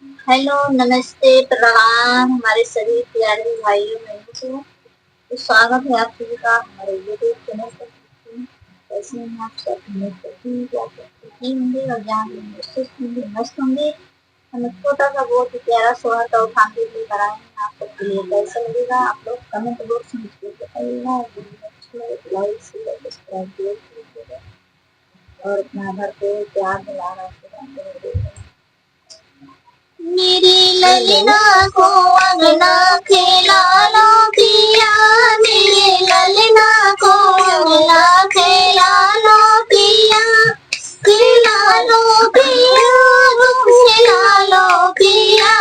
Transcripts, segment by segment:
Hello, नमस्ते, प्रणाम हमारे सभी प्यारे भाइयों बहनों को। तो स्वागत है आप सभी का हमारे यूट्यूब चैनल पर। कैसे हैं आप सब? उम्मीद करती हूँ कि आप सब सुखी होंगे और जहाँ भी होंगे सुस्त होंगे, मस्त होंगे। हम एक छोटा सा बहुत ही प्यारा सोहर का उठान के लेकर आए हैं आप सबके लिए। कैसा लगेगा आप लोग कमेंट बॉक्स में मुझको बताइएगा। वीडियो अच्छा लगे तो लाइक शेयर सब्सक्राइब जरूर कीजिएगा और अपना घर पे प्यार दिलाना मेरी ललना को अंगना खेला लो पिया, मेरे ललना को अंगना खेला लो पिया, खेला लो पिया, तुम खेला लो पिया,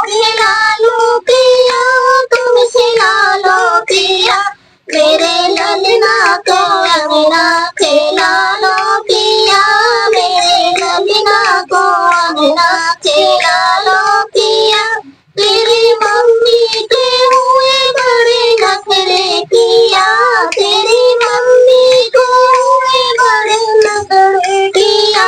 खेला लो पिया, तुम खेला लो पिया, मेरे ललना को अंगना खेला लो पिया, मेरे ललना को अंगना खेला लो पिया, तेरी मम्मी के हुए बड़े नखरे पिया, तेरी मम्मी को हुए बड़े नखरे पिया,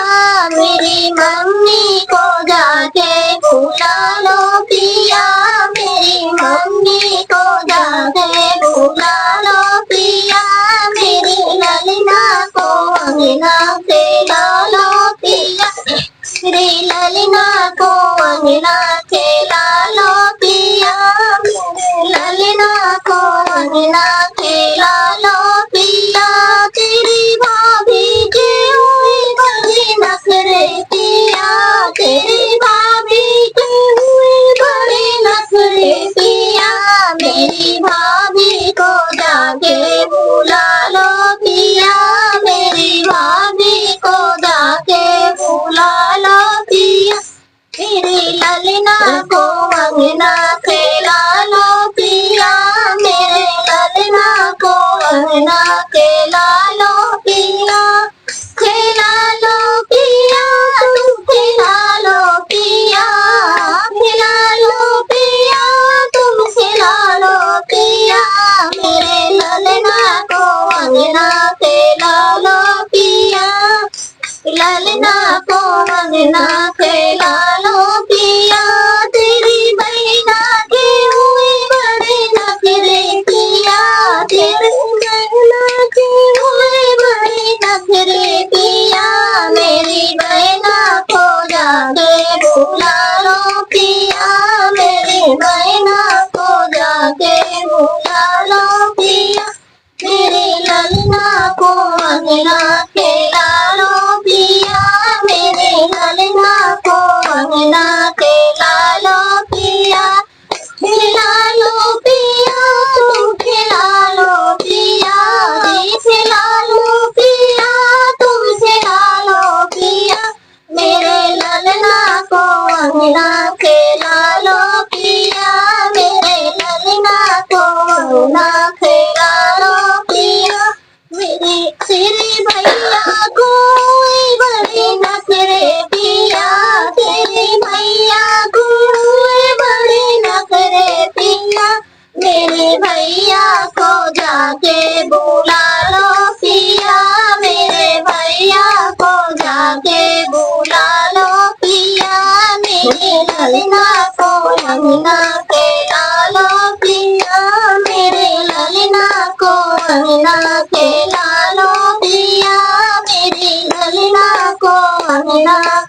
मेरी मम्मी को जाके बुला लो पिया, मेरी मम्मी को जाके बुला लो पिया, मेरी ललना को अंगना खेला लो पिया, मेरी ललना को अंगना खेला लो पिया, मेरे ललना को अंगना खेला लो पिया, तेरी भाभी के हुए बड़े नखरे पिया, तेरी भाभी के हुए बड़े नखरे पिया, मेरी भाभी को जाके बुला लो पिया, मेरी भाभी को जाके बुला लो पिया, मेरे ललना को अंगना खेला लो पिया, मेरे ललना को अंगना खेला लो पिया, खेला लो पिया, तुम खेला लो पिया, खेला लो पिया, तुम खेला लो पिया, मेरे ललना को अंगना खेला लो पिया, ललना को अंगना खेला लो पिया, तेरी बहना के हुए बड़े नखरे पिया, तेरी बहना के हुए बड़े नखरे पिया, मेरी बहना को जाके बुला लो पिया, मेरी बहना को जाके बुला लो पिया, मेरे ललना को अंगना खेला लो पिया, मेरे ललना को अंगना खेला लो पिया, खेला लो पिया, तुम खेला लो पिया, खेला लो पिया, तुम खेला लो पिया, मेरे ललना को अंगना खेला लो पिया, मेरे ललना को अंगना खेला लो पिया, मेरे तेरे भैया को बड़े नखरे पिया, तेरे भैया को बड़े नखरे पिया, मेरे भैया को जाके बुला लो पिया, मेरे भैया को जाके बुला लो पिया, मेरे ललना को अंगना खेला लो पिया, मेरे ललना को अंगना खेला लो पिया, मेरी ललना को अंगना